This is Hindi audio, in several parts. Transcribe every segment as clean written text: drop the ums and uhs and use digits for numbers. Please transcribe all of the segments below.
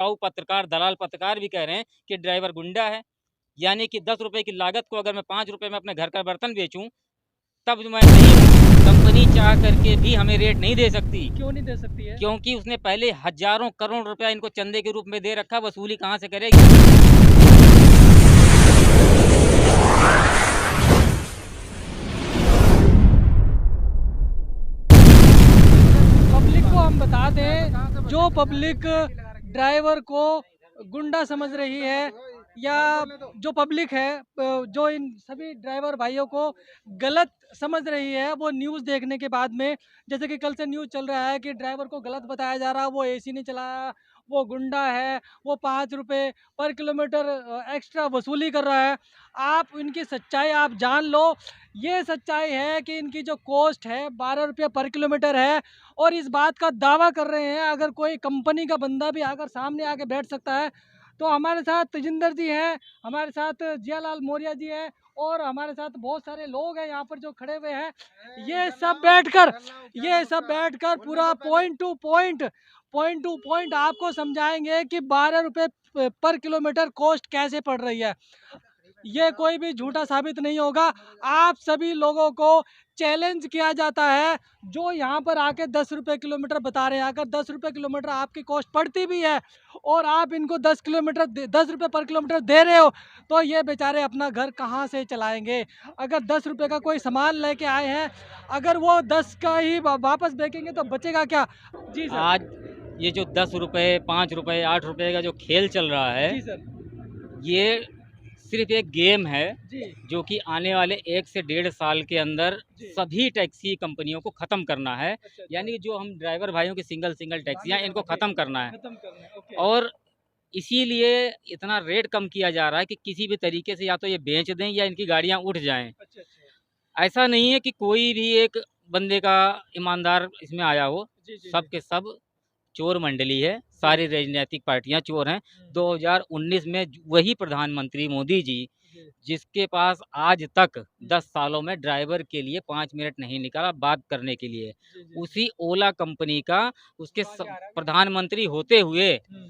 पत्रकार दलाल पत्रकार भी कह रहे हैं कि ड्राइवर गुंडा है। यानी कि 10 रुपए की लागत को अगर मैं 5 रुपए में अपने घर का बर्तन बेचूं, तब मैं सही हूँ। कंपनी चाह करके भी हमें रेट नहीं दे सकती। क्यों नहीं दे सकती है? क्योंकि उसने पहले हजारों करोड़ रुपया इनको चंदे के रूप में दे रखा, वसूली कहाँ से करेगी? पब्लिक को हम बता दें, जो पब्लिक ड्राइवर को गुंडा समझ रही है, या जो पब्लिक है जो इन सभी ड्राइवर भाइयों को गलत समझ रही है, वो न्यूज़ देखने के बाद में, जैसे कि कल से न्यूज़ चल रहा है कि ड्राइवर को गलत बताया जा रहा है, वो एसी नहीं चलाया, वो गुंडा है, वो 5 रुपये पर किलोमीटर एक्स्ट्रा वसूली कर रहा है। आप इनकी सच्चाई आप जान लो। ये सच्चाई है कि इनकी जो कॉस्ट है 12 रुपये पर किलोमीटर है, और इस बात का दावा कर रहे हैं। अगर कोई कंपनी का बंदा भी आकर सामने आके बैठ सकता है, तो हमारे साथ तेजिंदर जी हैं, हमारे साथ जियालाल मौर्य जी हैं, और हमारे साथ बहुत सारे लोग हैं यहाँ पर जो खड़े हुए हैं। ये सब बैठकर पूरा पॉइंट टू पॉइंट आपको समझाएंगे कि 12 रुपये पर किलोमीटर कॉस्ट कैसे पड़ रही है। ये कोई भी झूठा साबित नहीं होगा। आप सभी लोगों को चैलेंज किया जाता है, जो यहाँ पर आके 10 रुपये किलोमीटर बता रहे हैं। अगर 10 रुपये किलोमीटर आपकी कॉस्ट पड़ती भी है, और आप इनको 10 रुपये पर किलोमीटर दे रहे हो, तो ये बेचारे अपना घर कहाँ से चलाएंगे? अगर 10 रुपये का कोई सामान लेके आए हैं, अगर वो 10 का ही वापस बेचेंगे तो बचेगा क्या? जी सर। आज ये जो 10 रुपए, 5 रुपए, 8 रुपए का जो खेल चल रहा है, जी सर। ये सिर्फ एक गेम है, जी। जो कि आने वाले 1 से 1.5 साल के अंदर जी। सभी टैक्सी कंपनियों को ख़त्म करना है। अच्छा, अच्छा। यानी कि जो हम ड्राइवर भाइयों की सिंगल टैक्सियाँ, इनको ख़त्म करना है। खत्म करना है, ओके। और इसीलिए इतना रेट कम किया जा रहा है कि किसी भी तरीके से या तो ये बेच दें या इनकी गाड़ियाँ उठ जाएँ। अच्छा, अच्छा। ऐसा नहीं है कि कोई भी एक बंदे का ईमानदार इसमें आया हो, जी, जी, सब जी। के सब चोर मंडली है, जी। सारी राजनीतिक पार्टियाँ चोर हैं। हुँ। 2019 में वही प्रधानमंत्री मोदी जी, जी। जिसके पास आज तक हुँ। 10 सालों में ड्राइवर के लिए 5 मिनट नहीं निकाला बात करने के लिए, जी, जी, जी। उसी ओला कंपनी का उसके प्रधानमंत्री होते हुए हुँ।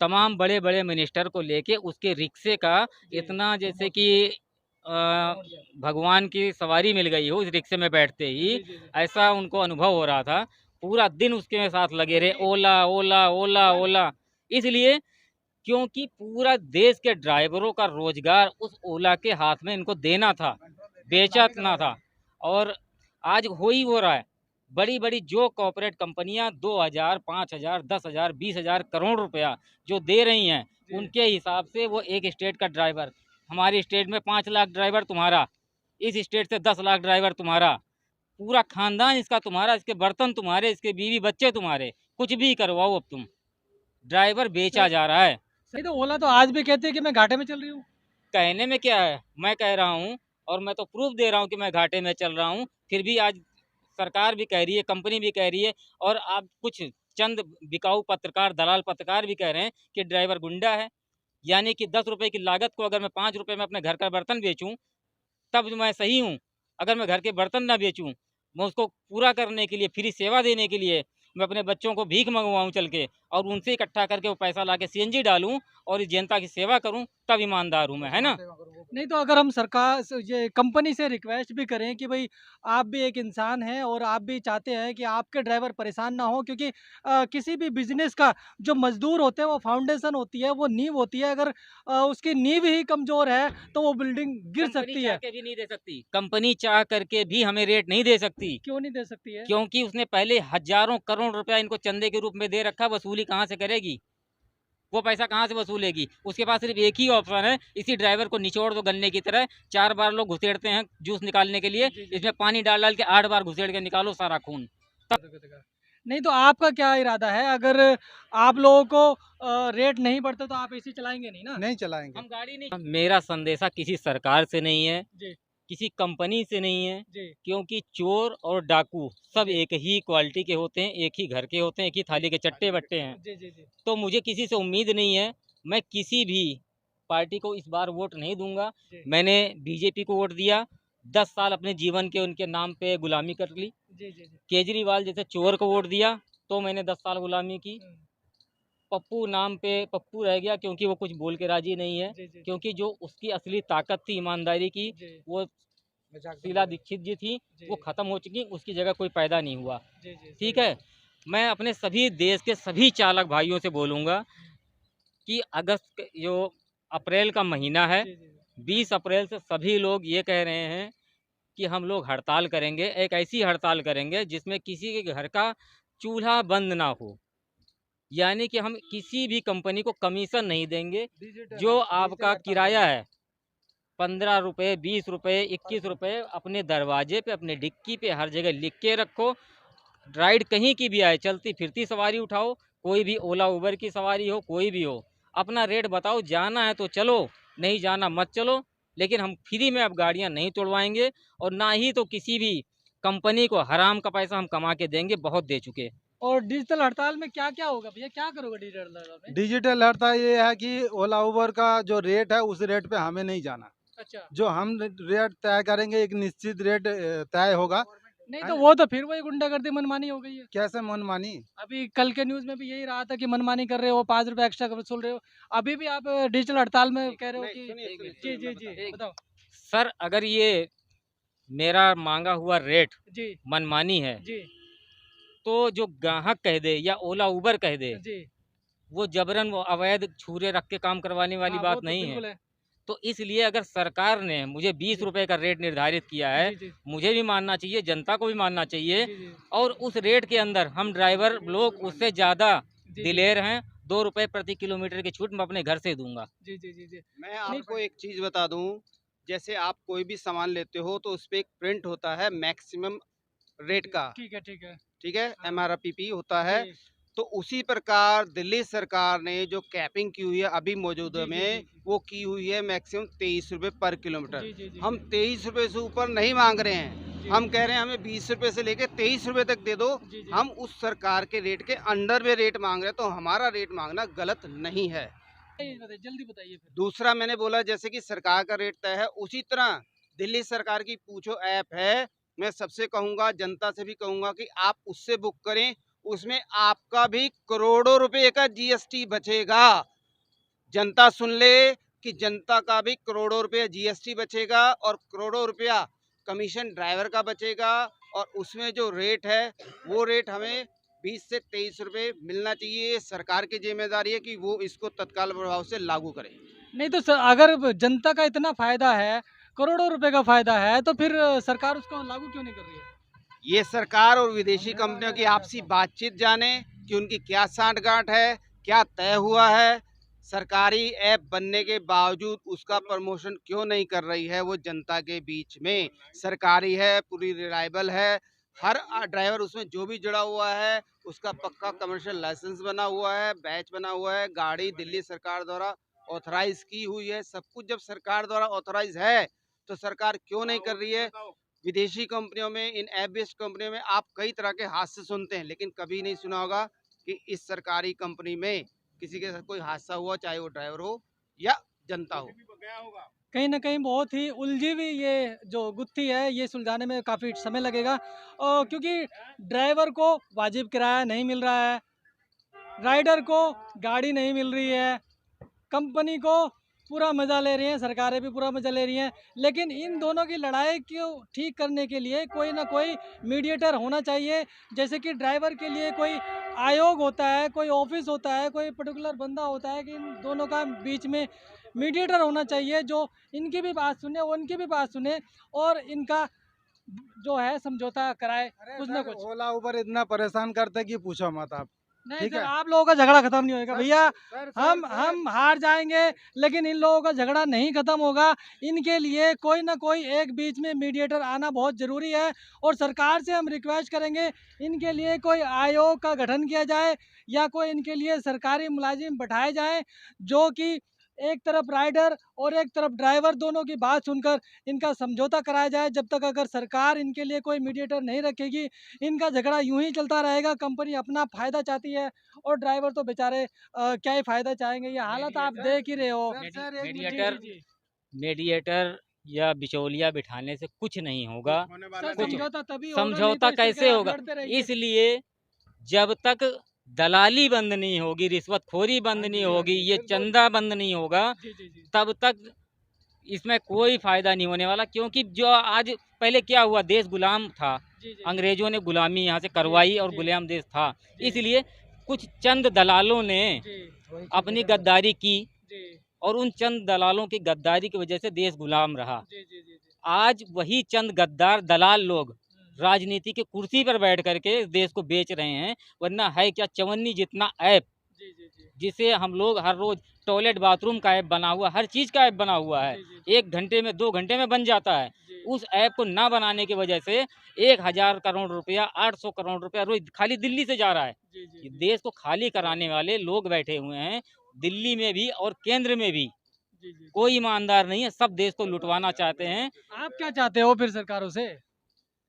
तमाम बड़े-बड़े मिनिस्टर को लेके उसके रिक्शे का जी। इतना जैसे कि भगवान की सवारी मिल गई हो उस रिक्शे में बैठते ही, जी, जी, जी। ऐसा उनको अनुभव हो रहा था। पूरा दिन उसके साथ लगे रहे, ओला, ओला, ओला, ओला। इसलिए क्योंकि पूरा देश के ड्राइवरों का रोज़गार उस ओला के हाथ में इनको देना था, बेचना था। और आज हो ही वो रहा है। बड़ी-बड़ी जो कॉर्पोरेट कंपनियाँ 2000, 5000, 10,000, 20,000 करोड़ रुपया जो दे रही हैं, जी। उनके हिसाब से वो एक स्टेट का ड्राइवर, हमारी स्टेट में 5 लाख ड्राइवर तुम्हारा, इस स्टेट से 10 लाख ड्राइवर तुम्हारा, पूरा खानदान इसका तुम्हारा, इसके बर्तन तुम्हारे, इसके बीवी-बच्चे तुम्हारे, कुछ भी करवाओ अब तुम। ड्राइवर बेचा सही जा रहा है। सही तो ओला तो आज भी कहती है कि मैं घाटे में चल रही हूँ। कहने में क्या है, मैं कह रहा हूँ और मैं तो प्रूफ़ दे रहा हूँ कि मैं घाटे में चल रहा हूँ, फिर भी आज सरकार भी कह रही है, कंपनी भी कह रही है, और आप कुछ चंद बिकाऊ पत्रकार, दलाल पत्रकार भी कह रहे हैं कि ड्राइवर गुंडा है। यानी कि 10 रुपए की लागत को अगर मैं 5 रुपए में अपने घर का बर्तन बेचूँ, तब मैं सही हूँ। अगर मैं घर के बर्तन ना बेचूँ, मैं उसको पूरा करने के लिए, फ्री सेवा देने के लिए, मैं अपने बच्चों को भीख मँगवाऊँ चल के और उनसे इकट्ठा करके वो पैसा लाके सीएनजी डालूँ और इस जनता की सेवा करूँ, तब ईमानदार हूँ मैं, है ना? नहीं तो अगर हम सरकार से, ये कंपनी से रिक्वेस्ट भी करें कि भाई आप भी एक इंसान हैं, और आप भी चाहते हैं कि आपके ड्राइवर परेशान ना हो, क्योंकि किसी भी बिजनेस का जो मजदूर होते हैं वो फाउंडेशन होती है, वो नींव होती है। अगर उसकी नींव ही कमजोर है तो वो बिल्डिंग गिर कंपनी सकती चाह है। के भी नहीं दे सकती। कंपनी चाह करके भी हमें रेट नहीं दे सकती, क्यों नहीं दे सकती है? क्योंकि उसने पहले हज़ारों करोड़ रुपया इनको चंदे के रूप में दे रखा, वसूली कहाँ से करेगी? वो पैसा कहाँ से वसूलेगी? उसके पास सिर्फ़ एक ही ऑप्शन है, इसी ड्राइवर को निचोड़ दो गन्ने की तरह। 4 बार लोग घुसेड़ते हैं जूस निकालने के लिए, जी, जी, इसमें जी। पानी डाल-डाल के 8 बार घुसेड़ के निकालो सारा खून। नहीं तो आपका क्या इरादा है? अगर आप लोगों को रेट नहीं बढ़ता तो आप एसी चलाएंगे नहीं ना? नहीं चलाएँगे। हम गाड़ी नहीं, मेरा संदेशा किसी सरकार से नहीं है, जी। किसी कंपनी से नहीं है, जी। क्योंकि चोर और डाकू सब जी। एक ही क्वालिटी के होते हैं, एक ही घर के होते हैं, एक ही थाली के चट्टे-बट्टे हैं। जी, जी, जी। तो मुझे किसी से उम्मीद नहीं है, मैं किसी भी पार्टी को इस बार वोट नहीं दूँगा। जी। मैंने बीजेपी को वोट दिया, 10 साल अपने जीवन के उनके नाम पे गुलामी कर ली। जी, जी, जी। केजरीवाल जैसे चोर को वोट दिया, तो मैंने 10 साल गुलामी की। हुँ। पप्पू नाम पे पप्पू रह गया, क्योंकि वो कुछ बोल के राजी नहीं है। जी जी क्योंकि जो उसकी असली ताकत थी ईमानदारी की, जी वो शीला दीक्षित जी थी, जी वो ख़त्म हो चुकी, उसकी जगह कोई पैदा नहीं हुआ। जी जी सही ठीक है, मैं अपने सभी देश के सभी चालक भाइयों से बोलूँगा कि जो अप्रैल का महीना है, जी जी 20 अप्रैल से सभी लोग ये कह रहे हैं कि हम लोग हड़ताल करेंगे, एक ऐसी हड़ताल करेंगे जिसमें किसी के घर का चूल्हा बंद ना हो। यानी कि हम किसी भी कंपनी को कमीशन नहीं देंगे। जो आपका किराया है 15 रुपये, 20 रुपये, 21 रुपये, अपने दरवाजे पे, अपने डिक्की पे, हर जगह लिख के रखो। राइड कहीं की भी आए, चलती फिरती सवारी उठाओ, कोई भी ओला उबर की सवारी हो, कोई भी हो, अपना रेट बताओ। जाना है तो चलो, नहीं जाना मत चलो। लेकिन हम फ्री में अब गाड़ियां नहीं तोड़वाएंगे, और ना ही तो किसी भी कंपनी को हराम का पैसा हम कमा के देंगे, बहुत दे चुके। और डिजिटल हड़ताल में क्या क्या होगा भैया, क्या करोगे डिजिटल हड़ताल में? डिजिटल हड़ताल ये है कि ओला उबर का जो रेट है उस रेट पे हमें नहीं जाना। अच्छा, जो हम रेट तय करेंगे, एक निश्चित रेट तय होगा। नहीं तो वो तो फिर वही गुंडागर्दी मनमानी हो गई है। कैसे मनमानी? अभी कल के न्यूज में भी यही रहा था कि मनमानी कर रहे हो, 5 रुपए एक्स्ट्रा वसूल रहे हो। अभी भी आप डिजिटल हड़ताल में कह रहे हो कि जी जी जी बताओ। सर, अगर ये मेरा मांगा हुआ रेट जी मनमानी है, जी तो जो ग्राहक कह दे या ओला उबर कह दे, जी वो जबरन वो अवैध छुरे रख के काम करवाने वाली हाँ, वो बात तो नहीं बिल्कुल है। है। तो इसलिए अगर सरकार ने मुझे 20 जी रुपए का रेट निर्धारित किया है, जी जी मुझे भी मानना चाहिए, जनता को भी मानना चाहिए। जी जी और उस रेट के अंदर हम ड्राइवर लोग उससे ज़्यादा जी दिलेर हैं। 2 रुपए प्रति किलोमीटर की छूट मैं अपने घर से दूंगा। जी जी जी जी मैं नहीं आपको एक चीज़ बता दूं, जैसे आप कोई भी सामान लेते हो तो उस पे एक प्रिंट होता है मैक्सिमम रेट का, ठीक है ठीक है। ठीक है, हाँ, एमआरपी होता है। जी तो उसी प्रकार दिल्ली सरकार ने जो कैपिंग की हुई है अभी मौजूदा जी जी में, जी वो की हुई है मैक्सिमम 23 रुपये पर किलोमीटर। जी जी जी हम 23 रुपये से ऊपर नहीं मांग रहे हैं, जी हम कह रहे हैं हमें 20 रुपये से लेके 23 रुपये तक दे दो। जी जी हम उस सरकार के रेट के अंडर में रेट मांग रहे हैं, तो हमारा रेट मांगना गलत नहीं है। बताइए, जल्दी बताइए फिर। दूसरा मैंने बोला जैसे कि सरकार का रेट तय है, उसी तरह दिल्ली सरकार की पूछो ऐप है। मैं सबसे कहूंगा, जनता से भी कहूंगा कि आप उससे बुक करें, उसमें आपका भी करोड़ों रुपए का जीएसटी बचेगा। जनता सुन ले कि जनता का भी करोड़ों रुपए जीएसटी बचेगा और करोड़ों रुपया कमीशन ड्राइवर का बचेगा। और उसमें जो रेट है वो रेट हमें 20 से 23 रुपए मिलना चाहिए। सरकार की जिम्मेदारी है कि वो इसको तत्काल प्रभाव से लागू करे। नहीं तो अगर जनता का इतना फायदा है, करोड़ों रुपए का फायदा है, तो फिर सरकार उसको लागू क्यों नहीं कर रही है? ये सरकार और विदेशी कंपनियों की आपसी बातचीत जाने कि उनकी क्या सांठगांठ है, क्या तय हुआ है। सरकारी ऐप बनने के बावजूद उसका प्रमोशन क्यों नहीं कर रही है वो जनता के बीच में। सरकारी है, पूरी रिलायबल है, हर ड्राइवर उसमें जो भी जुड़ा हुआ है उसका पक्का कमर्शियल लाइसेंस बना हुआ है, बैच बना हुआ है, गाड़ी दिल्ली सरकार द्वारा ऑथराइज की हुई है। सब कुछ जब सरकार द्वारा ऑथराइज है तो सरकार क्यों नहीं कर रही है। विदेशी कंपनियों में, इन ऐप बेस्ड कंपनियों में आप कई तरह के हादसे सुनते हैं, लेकिन कभी नहीं सुना होगा कि इस सरकारी कंपनी में किसी के साथ कोई हादसा हुआ, चाहे वो ड्राइवर हो या जनता हो। कहीं न कहीं बहुत ही उलझी हुई ये जो गुत्थी है, ये सुलझाने में काफ़ी समय लगेगा। क्योंकि ड्राइवर को वाजिब किराया नहीं मिल रहा है, राइडर को गाड़ी नहीं मिल रही है, कंपनी को पूरा मज़ा ले रही हैं, सरकारें भी पूरा मज़ा ले रही हैं। लेकिन इन दोनों की लड़ाई को ठीक करने के लिए कोई ना कोई मीडिएटर होना चाहिए। जैसे कि ड्राइवर के लिए कोई आयोग होता है, कोई ऑफिस होता है, कोई पर्टिकुलर बंदा होता है कि इन दोनों का बीच में मीडिएटर होना चाहिए, जो इनकी भी बात सुने, उनकी भी बात सुने और इनका जो है समझौता कराए कुछ ना कुछ। ओला उबर इतना परेशान करते कि पूछो मत आप। नहीं ठीक सर, है आप लोगों का झगड़ा खत्म नहीं होएगा भैया। सर, हम हार जाएंगे, लेकिन इन लोगों का झगड़ा नहीं खत्म होगा। इनके लिए कोई ना कोई एक बीच में मीडिएटर आना बहुत ज़रूरी है। और सरकार से हम रिक्वेस्ट करेंगे, इनके लिए कोई आयोग का गठन किया जाए या कोई इनके लिए सरकारी मुलाजिम बैठाए जाएं, जो कि एक तरफ राइडर और एक तरफ ड्राइवर दोनों की बात सुनकर इनका समझौता कराया जाए। जब तक अगर सरकार इनके लिए कोई मीडिएटर नहीं रखेगी, इनका झगड़ा यूं ही चलता रहेगा। कंपनी अपना फ़ायदा चाहती है और ड्राइवर तो बेचारे क्या ही फ़ायदा चाहेंगे। ये हालत आप देख ही रहे हो। मीडिएटर जी, जी। मीडिएटर या बिचौलिया बिठाने से कुछ नहीं होगा। सर कुछ समझौता तभी होगा, नहीं तो समझौता इस तरह कैसे आप होगा? लड़ते रहिए। इसलिए जब तक दलाली बंद नहीं होगी, रिश्वतखोरी बंद नहीं होगी, ये चंदा बंद नहीं होगा, जी जी जी तब तक इसमें कोई फायदा नहीं होने वाला। क्योंकि जो आज पहले क्या हुआ, देश गुलाम था, जी जी अंग्रेजों ने गुलामी यहाँ से करवाई और जी, गुलाम देश था, जी, इसलिए कुछ चंद दलालों ने जी अपनी गद्दारी की जी और उन चंद दलालों की गद्दारी की वजह से देश गुलाम रहा। जी जी जी जी आज वही चंद गद्दार दलाल लोग राजनीति की कुर्सी पर बैठ करके इस देश को बेच रहे हैं, वरना है क्या चवन्नी जितना ऐप, जी जी जी जिसे हम लोग हर रोज टॉयलेट बाथरूम का ऐप बना हुआ, हर चीज़ का ऐप बना हुआ है, जी, जी, 1 घंटे में 2 घंटे में बन जाता है। जी उस ऐप को ना बनाने की वजह से 1000 करोड़ रुपया, 800 करोड़ रुपया रोज खाली दिल्ली से जा रहा है। जी जी ये देश को खाली कराने वाले लोग बैठे हुए हैं, दिल्ली में भी और केंद्र में भी। जी जी कोई ईमानदार नहीं है, सब देश को लुटवाना चाहते हैं। आप क्या चाहते हो फिर सरकारों से?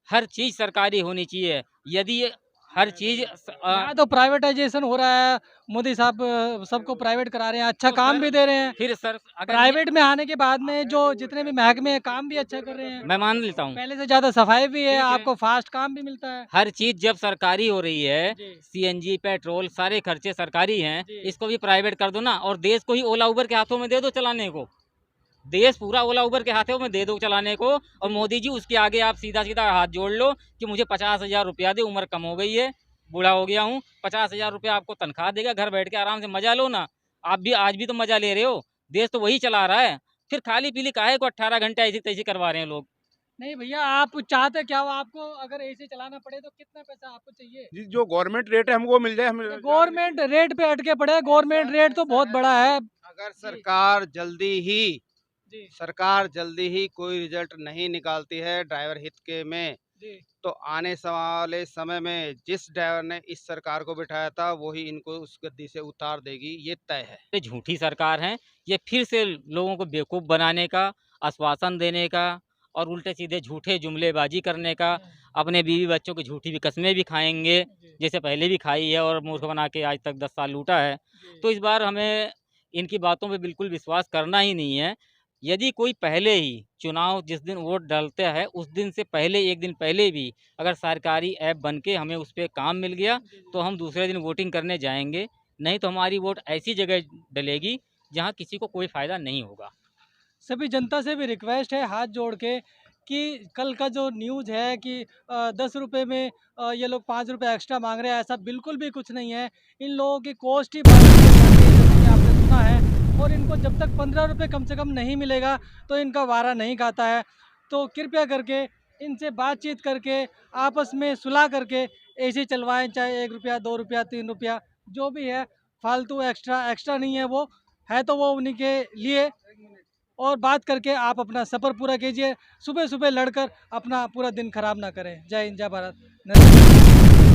हर चीज़ सरकारी होनी चाहिए। यदि ये हर चीज़ यहाँ तो प्राइवेटाइजेशन हो रहा है, मोदी साहब सबको प्राइवेट करा रहे हैं, अच्छा तो काम सर, भी दे रहे हैं। फिर सर अगर प्राइवेट में आने के बाद में जो जितने भी महकमे हैं काम भी अच्छा कर रहे हैं, मैं मान लेता हूँ, पहले से ज़्यादा सफाई भी है, ठीक है। आपको फास्ट काम भी मिलता है। हर चीज़ जब सरकारी हो रही है, जी सीएनजी, पेट्रोल, सारे खर्चे सरकारी हैं, जी इसको भी प्राइवेट कर दो ना, और देश को ही ओला उबर के हाथों में दे दो चलाने को। देश पूरा ओला उबर के हाथों में दे दो चलाने को, और मोदी जी उसके आगे आप सीधा-सीधा हाथ जोड़ लो कि मुझे 50,000 रुपया दे, उम्र कम हो गई है, बूढ़ा हो गया हूँ, 50,000 रुपया आपको तनख्वाह देगा, घर बैठ के आराम से मज़ा लो ना। आप भी आज भी तो मज़ा ले रहे हो, देश तो वही चला रहा है। फिर खाली-पीली काहे को 18 घंटे ऐसी-तैसी करवा रहे हैं लोग। नहीं भैया, आप चाहते क्या हो? आपको अगर ऐसे चलाना पड़े तो कितना पैसा आपको चाहिए? जी, जो गवर्नमेंट रेट है हमको मिल जाए, हम गवर्नमेंट रेट पे अटके पड़े, गवर्नमेंट रेट तो बहुत बड़ा है। अगर जी सरकार जल्दी ही कोई रिजल्ट नहीं निकालती है ड्राइवर हित के में, जी तो आने वाले समय में जिस ड्राइवर ने इस सरकार को बिठाया था वही इनको उस गद्दी से उतार देगी, ये तय है। ये झूठी सरकार है, ये फिर से लोगों को बेवकूफ़ बनाने का, आश्वासन देने का और उल्टे-सीधे झूठे जुमलेबाजी करने का, अपने बीवी बच्चों की झूठी भी कस्में भी खाएँगे, जी जैसे पहले भी खाई है और मूर्ख बना के आज तक 10 साल लूटा है। जी तो इस बार हमें इनकी बातों पे बिल्कुल विश्वास करना ही नहीं है। यदि कोई पहले ही चुनाव जिस दिन वोट डालता है, उस दिन से पहले 1 दिन पहले भी अगर सरकारी ऐप बन के हमें उस पे काम मिल गया, तो हम दूसरे दिन वोटिंग करने जाएँगे। नहीं तो हमारी वोट ऐसी जगह डलेगी, जहाँ किसी को कोई फ़ायदा नहीं होगा। सभी जनता से भी रिक्वेस्ट है हाथ जोड़ के कि कल का जो न्यूज़ है कि 10 रुपये में ये लोग 5 रुपये एक्स्ट्रा मांग रहे हैं, ऐसा बिल्कुल भी कुछ नहीं है। इन लोगों की कॉस्ट ही बढ़ रही है, जैसे कि आपने सुना है, और इनको जब तक 15 रुपये कम से कम नहीं मिलेगा तो इनका वारा नहीं खाता है। तो कृपया करके इनसे बातचीत करके आपस में सुलह करके ऐसे चलवाएं, चाहे 1 रुपया 2 रुपया 3 रुपया जो भी है, फालतू एक्स्ट्रा एक्स्ट्रा नहीं है, वो है तो वो उन्हीं के लिए। और बात करके आप अपना सफ़र पूरा कीजिए, सुबह सुबह लड़कर अपना पूरा दिन खराब ना करें। जय हिंद, जय भारत, नमस्कार।